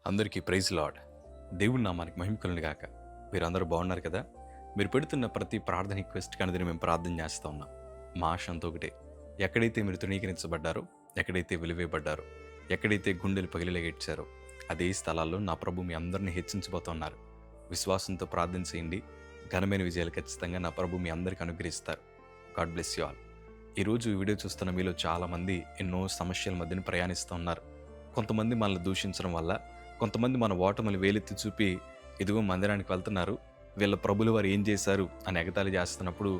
అందరికీ praise lord. దేవుడి నామానికి మహిమ కలుగును గాక. మీరందరూ బాగున్నారు కదా? మీరు పెడుతున్న ప్రతి ప్రార్థన రిక్వెస్ట్‌కి అనుదినం మేము ప్రార్థన చేస్తూ ఉన్నాం. మా ఆశ అంతా ఒకటే. ఎక్కడైతే మీరు తృణీకరించబడ్డారో, ఎక్కడైతే వెలివేయబడ్డారో, ఎక్కడైతే గుండెలు పగిలిలాగేడ్చారో అదే స్థలాల్లో నా ప్రభు మీ అందరిని హెచ్చించబోతున్నారు. విశ్వాసంతో ప్రార్థన చేయండి. ఘనమైన విజయాలు ఖచ్చితంగా నా ప్రభు మీ అందరికీ అనుగ్రహిస్తారు. God bless you all. ఈరోజు ఈ వీడియో చూస్తున్న మీలో చాలామంది ఎన్నో సమస్యల మధ్యన ప్రయాణిస్తూ ఉన్నారు. కొంతమంది మనల్ని దూషించడం వల్ల, కొంతమంది మన ఓటములు వేలెత్తి చూపి ఇదిగో మందిరానికి వెళ్తున్నారు, వీళ్ళ ప్రభులు వారు ఏం చేశారు అని ఎగతాళి చేస్తున్నప్పుడు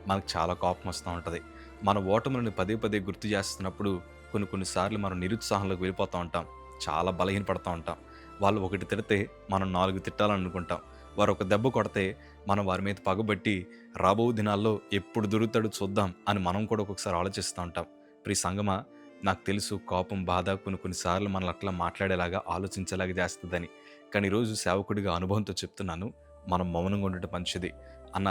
మనకు చాలా కోపం వస్తూ ఉంటుంది. మన ఓటములను పదే పదే గుర్తు చేస్తున్నప్పుడు కొన్నిసార్లు మనం నిరుత్సాహంలోకి వెళ్ళిపోతూ ఉంటాం. చాలా బలహీనపడుతూ ఉంటాం. వాళ్ళు ఒకటి తిడితే మనం 4 తిట్టాలని అనుకుంటాం. వారు ఒక దెబ్బ కొడితే మనం వారి మీద పగబట్టి రాబో దినాల్లో ఎప్పుడు దొరుకుతాడో చూద్దాం అని మనం కూడా ఒక్కొక్కసారి ఆలోచిస్తూ ఉంటాం. ప్రియ సంగమా, నాకు తెలుసు కోపం, బాధ కొన్నిసార్లు మనల్ని అట్లా మాట్లాడేలాగా, ఆలోచించేలాగా చేస్తుందని. కానీ ఈరోజు సేవకుడిగా అనుభవంతో చెప్తున్నాను, మనం మౌనంగా ఉండటం మంచిది.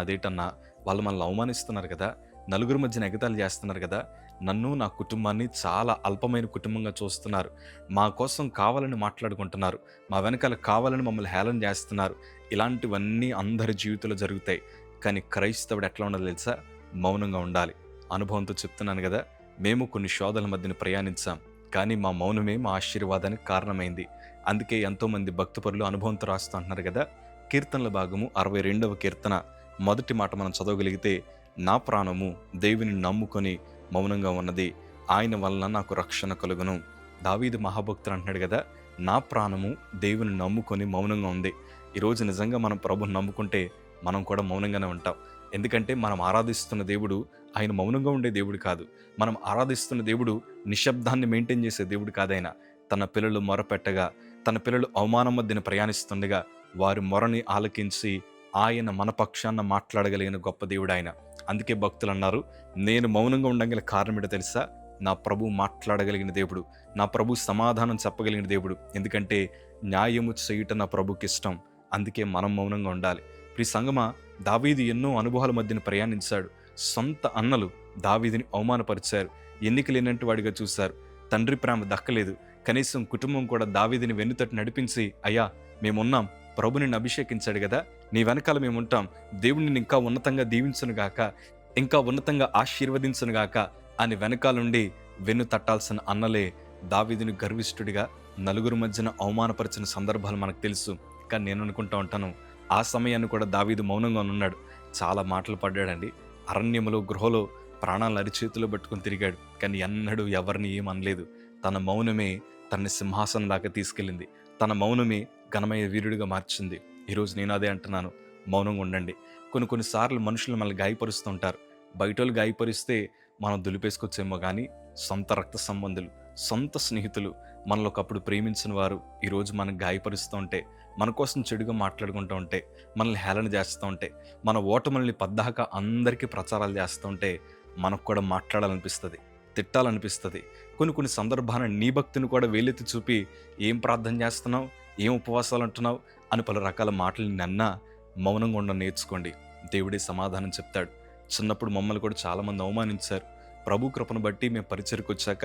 అదేటన్నా, వాళ్ళు మనల్ని అవమానిస్తున్నారు కదా, నలుగురు మధ్యన ఎగతాళి చేస్తున్నారు కదా, నన్ను, నా కుటుంబాన్ని చాలా అల్పమైన కుటుంబంగా చూస్తున్నారు, మా కోసం కావాలని మాట్లాడుకుంటున్నారు, మా వెనకాల కావాలని మమ్మల్ని హేళన చేస్తున్నారు. ఇలాంటివన్నీ అందరి జీవితంలో జరుగుతాయి. కానీ క్రైస్తవుడు ఎట్లా ఉండాలి తెలుసా? మౌనంగా ఉండాలి. అనుభవంతో చెప్తున్నాను కదా, మేము కొన్ని శోధనల మధ్యన ప్రయాణించాం, కానీ మా మౌనమే మా ఆశీర్వాదానికి కారణమైంది. అందుకే ఎంతోమంది భక్తిపరులు అనుభవంతో రాస్తూ అంటున్నారు కదా. కీర్తనల భాగము 62వ కీర్తన మొదటి మాట మనం చదవగలిగితే, నా ప్రాణము దేవుని నమ్ముకొని మౌనంగా ఉన్నది, ఆయన వలన నాకు రక్షణ కలుగును. దావీదు మహాభక్తుడు అంటున్నాడు కదా, నా ప్రాణము దేవుని నమ్ముకొని మౌనంగా ఉంది. ఈరోజు నిజంగా మనం ప్రభుని నమ్ముకుంటే మనం కూడా మౌనంగానే ఉంటాం. ఎందుకంటే మనం ఆరాధిస్తున్న దేవుడు ఆయన మౌనంగా ఉండే దేవుడు కాదు. మనం ఆరాధిస్తున్న దేవుడు నిశ్శబ్దాన్ని మెయింటైన్ చేసే దేవుడు కాదైనా. తన పిల్లలు మొరపెట్టగా, తన పిల్లలు అవమానం మధ్యన ప్రయాణిస్తుండగా వారి మొరని ఆలకించి ఆయన మన పక్షాన మాట్లాడగలిగిన గొప్ప దేవుడు ఆయన. అందుకే భక్తులు అన్నారు, నేను మౌనంగా ఉండగల కారణం ఏంటో తెలుసా? నా ప్రభు మాట్లాడగలిగిన దేవుడు, నా ప్రభు సమాధానం చెప్పగలిగిన దేవుడు. ఎందుకంటే న్యాయము చేయుట నా ప్రభుకి ఇష్టం. అందుకే మనం మౌనంగా ఉండాలి. ప్రియ సంగమా, దావీదు ఎన్నో అనుభవాల మధ్యన ప్రయాణించాడు. సొంత అన్నలు దావీదుని అవమానపరిచారు, ఎన్నిక లేనట్టు వాడిగా చూశారు, తండ్రి ప్రేమ దక్కలేదు. కనీసం కుటుంబం కూడా దావీదుని వెన్నుతట్టు నడిపించి, అయ్యా మేమున్నాం, ప్రభు నిన్ను అభిషేకించాడు కదా, నీ వెనకాల మేముంటాం, దేవుడిని ఇంకా ఉన్నతంగా దీవించునుగాక, ఇంకా ఉన్నతంగా ఆశీర్వదించునుగాక అని వెనకాలండి వెన్ను తట్టాల్సిన అన్నలే దావీదుని గర్విష్ఠుడిగా నలుగురు మధ్యన అవమానపరిచిన సందర్భాలు మనకు తెలుసు. కానీ నేను అనుకుంటా ఉంటాను, ఆ సమయాన్ని కూడా దావీదు మౌనంగా ఉన్నాడు. చాలా మాటలు పడ్డాడండి. అరణ్యములో, గృహలో ప్రాణాలను అరిచేతిలో పట్టుకుని తిరిగాడు, కానీ ఎన్నడూ ఎవరిని ఏమనలేదు. తన మౌనమే తనని సింహాసనం దాకా తీసుకెళ్ళింది. తన మౌనమే ఘనమైన వీరుడిగా మార్చింది. ఈరోజు నేను అదే అంటున్నాను, మౌనంగా ఉండండి. కొన్నిసార్లు మనుషులు మనల్ని గాయపరుస్తూ ఉంటారు. బయటోళ్ళు గాయపరిస్తే మనం దులిపేసుకొచ్చేమో, కానీ సొంత రక్త సంబంధులు, సొంత స్నేహితులు, మనలో ఒకప్పుడు ప్రేమించిన వారు ఈరోజు మనకు గాయపరుస్తూ ఉంటే, మన కోసం చెడుగా మాట్లాడుకుంటూ ఉంటే, మనల్ని హేళన చేస్తూ ఉంటే, మన ఓటముల్ని పద్దాక అందరికీ ప్రచారాలు చేస్తూ ఉంటే మనకు కూడా మాట్లాడాలనిపిస్తుంది, తిట్టాలనిపిస్తుంది. కొన్ని సందర్భాన నీ భక్తిని కూడా వేలెత్తి చూపి, ఏం ప్రార్థన చేస్తున్నావు, ఏం ఉపవాసాలు అంటున్నావు అని పలు రకాల మాటలు నన్నా మౌనంగా ఉండడం నేర్చుకోండి. దేవుడే సమాధానం చెప్తాడు. చిన్నప్పుడు మమ్మల్ని కూడా చాలామంది అవమానించారు. ప్రభు కృపను బట్టి మేము పరిచయకు వచ్చాక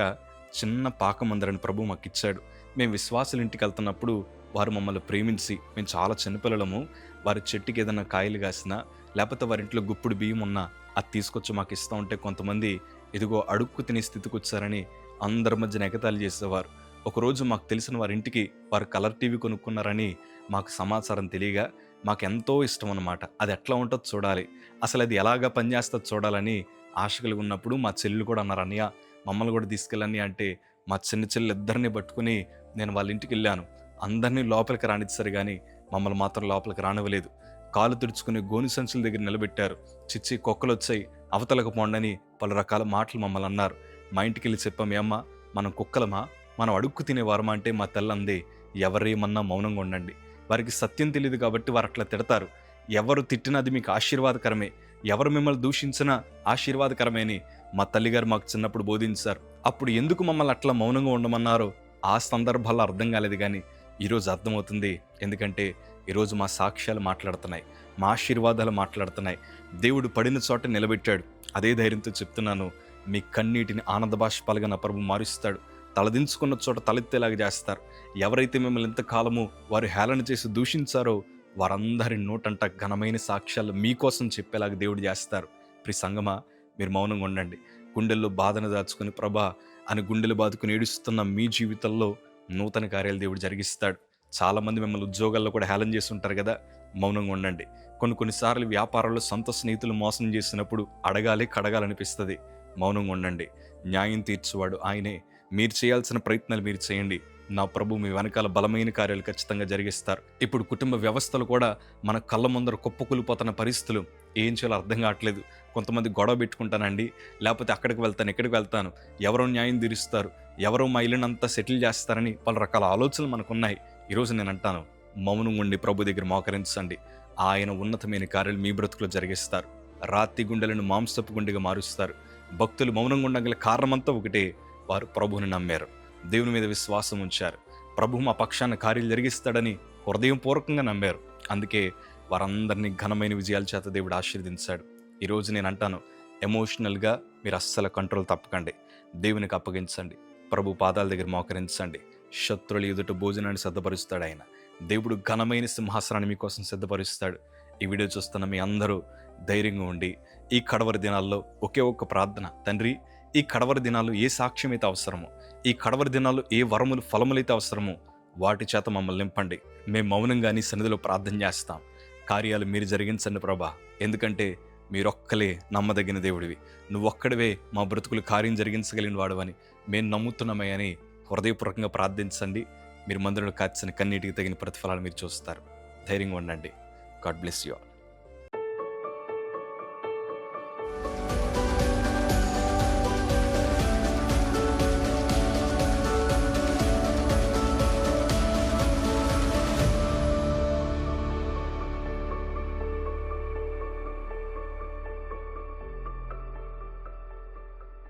చిన్న పాకమందరని ప్రభు మాకు ఇచ్చాడు. మేము విశ్వాసుల ఇంటికి వెళ్తున్నప్పుడు వారు మమ్మల్ని ప్రేమించి, మేము చాలా చిన్నపిల్లలము, వారి చెట్టుకి ఏదైనా కాయలు కాసినా, లేకపోతే వారి ఇంట్లో గుప్పుడు బియ్యం ఉన్నా అది తీసుకొచ్చి మాకు ఇస్తూ ఉంటే కొంతమంది ఇదిగో అడుక్కు తినే స్థితికి వచ్చారని అందరి మధ్యన ఎగతాళి చేసేవారు. ఒకరోజు మాకు తెలిసిన వారి ఇంటికి వారు కలర్ టీవీ కొనుక్కున్నారని మాకు సమాచారం తెలియగా మాకు ఎంతో ఇష్టం అన్నమాట. అది ఎట్లా ఉంటుందో చూడాలి, అసలు అది ఎలాగా పనిచేస్తుందో చూడాలని ఆశ కలిగి ఉన్నప్పుడు మా చెల్లెలు కూడా అన్నారు, అన్నయ్య మమ్మల్ని కూడా తీసుకెళ్ళని అంటే, మా చిన్న చెల్లెలు ఇద్దరిని పట్టుకుని నేను వాళ్ళ ఇంటికి వెళ్ళాను. అందరినీ లోపలికి రానిచ్చారు, కానీ మమ్మల్ని మాత్రం లోపలికి రానివ్వలేదు. కాలు తుడుచుకుని గోని సంచుల దగ్గర నిలబెట్టారు. చిచ్చి కుక్కలు వచ్చాయి, అవతలకు పోండని పలు రకాల మాటలు మమ్మల్ని అన్నారు. మా ఇంటికి వెళ్ళి చెప్పాం, ఏమ్మా మనం కుక్కలమా, మనం అడుక్కు తినేవారమా అంటే మా తెల్లంది, ఎవరేమన్నా మౌనంగా ఉండండి. వారికి సత్యం తెలియదు కాబట్టి వారు అట్లా తిడతారు. ఎవరు తిట్టినా అది మీకు ఆశీర్వాదకరమే, ఎవరు మిమ్మల్ని దూషించినా ఆశీర్వాదకరమేని మా తల్లిగారు మాకు చిన్నప్పుడు బోధించారు. అప్పుడు ఎందుకు మమ్మల్ని అట్లా మౌనంగా ఉండమన్నారో ఆ సందర్భాల్లో అర్థం కాలేదు, కానీ ఈరోజు అర్థమవుతుంది. ఎందుకంటే ఈరోజు మా సాక్ష్యాలు మాట్లాడుతున్నాయి, మా ఆశీర్వాదాలు మాట్లాడుతున్నాయి. దేవుడు పడిన చోట నిలబెట్టాడు. అదే ధైర్యంతో చెప్తున్నాను, మీ కన్నీటిని ఆనంద బాష్పాలుగా నా ప్రభు మారుస్తాడు. తలదించుకున్న చోట తలెత్తేలాగా చేస్తారు. ఎవరైతే మిమ్మల్ని ఇంతకాలము వారు హేళన చేసి దూషించారో వారందరి నోటంట ఘనమైన సాక్ష్యాలు మీకోసం చెప్పేలాగా దేవుడు చేస్తారు. ప్రియ సంగమా, మీరు మౌనంగా ఉండండి. గుండెల్లో బాధను దాచుకుని ప్రభా అని గుండెలు బాదుకుని ఏడుస్తున్న మీ జీవితంలో నూతన కార్యాలు దేవుడు జరిగిస్తాడు. చాలామంది మిమ్మల్ని ఉద్యోగాల్లో కూడా హేళన చేసి ఉంటారు కదా, మౌనంగా ఉండండి. కొన్నిసార్లు వ్యాపారంలో సొంత స్నేహితులు మోసం చేసినప్పుడు అడగాలి కడగాలనిపిస్తుంది. మౌనంగా ఉండండి. న్యాయం తీర్చువాడు ఆయనే. మీరు చేయాల్సిన ప్రయత్నాలు మీరు చేయండి. నా ప్రభు మీ వెనకాల బలమైన కార్యాలు ఖచ్చితంగా జరిగిస్తారు. ఇప్పుడు కుటుంబ వ్యవస్థలు కూడా మన కళ్ళ ముందర కుప్పకూలిపోతున్న పరిస్థితులు, ఏం చేయాలో అర్థం కావట్లేదు. కొంతమంది గొడవ పెట్టుకుంటానండి, లేకపోతే అక్కడికి వెళ్తాను ఇక్కడికి వెళ్తాను, ఎవరో న్యాయం తీరుస్తారు, ఎవరో మా ఇల్లునంతా సెటిల్ చేస్తారని పలు రకాల ఆలోచనలు మనకున్నాయి. ఈరోజు నేను అంటాను, మౌనం ఉండి ప్రభు దగ్గర మోకరించండి. ఆయన ఉన్నతమైన కార్యాలు మీ బ్రతుకులో జరిగిస్తారు. రాతి గుండెలను మాంసపు గుండెగా మారుస్తారు. భక్తులు మౌనంగా ఉండగల కారణమంతా ఒకటే, వారు ప్రభువుని నమ్మారు, దేవుని మీద విశ్వాసం ఉంచారు. ప్రభు మా పక్షాన కార్యాలు జరిగిస్తాడని హృదయపూర్వకంగా నమ్మారు. అందుకే వారందరినీ ఘనమైన విజయాల చేత దేవుడు ఆశీర్వదించాడు. ఈరోజు నేను అంటాను, ఎమోషనల్గా మీరు అస్సలు కంట్రోల్ తప్పకండి. దేవునికి అప్పగించండి. ప్రభు పాదాల దగ్గర మోకరించండి. శత్రువుల ఎదుట భోజనాన్ని సిద్ధపరుస్తాడు ఆయన. దేవుడు ఘనమైన సింహాసనాన్ని మీకోసం సిద్ధపరుస్తాడు. ఈ వీడియో చూస్తున్న మీ అందరూ ధైర్యంగా ఉండి ఈ కడవరి దినాల్లో ఒకే ఒక్క ప్రార్థన, తండ్రి ఈ కడవరి దినాలు ఏ సాక్ష్యం అయితే అవసరమో, ఈ కడవరి దినాలు ఏ వరములు ఫలములైతే అవసరమో వాటి చేత మమ్మల్ని నింపండి. మేము మౌనంగా నీ సన్నిధిలో ప్రార్థన చేస్తాం. కార్యాలు మీరు జరిగించండి ప్రభా, ఎందుకంటే మీరొక్కలే నమ్మదగిన దేవుడివి. నువ్వొక్కడివే మా బ్రతుకులు కార్యం జరిగించగలిగిన వాడువని మేము నమ్ముతున్నామని హృదయపూర్వకంగా ప్రార్థించండి. మీరు మందిరంలో కాచిన కన్నీటికి తగిన ప్రతిఫలాలు మీరు చూస్తారు. ధైర్యంగా ఉండండి. God bless you all.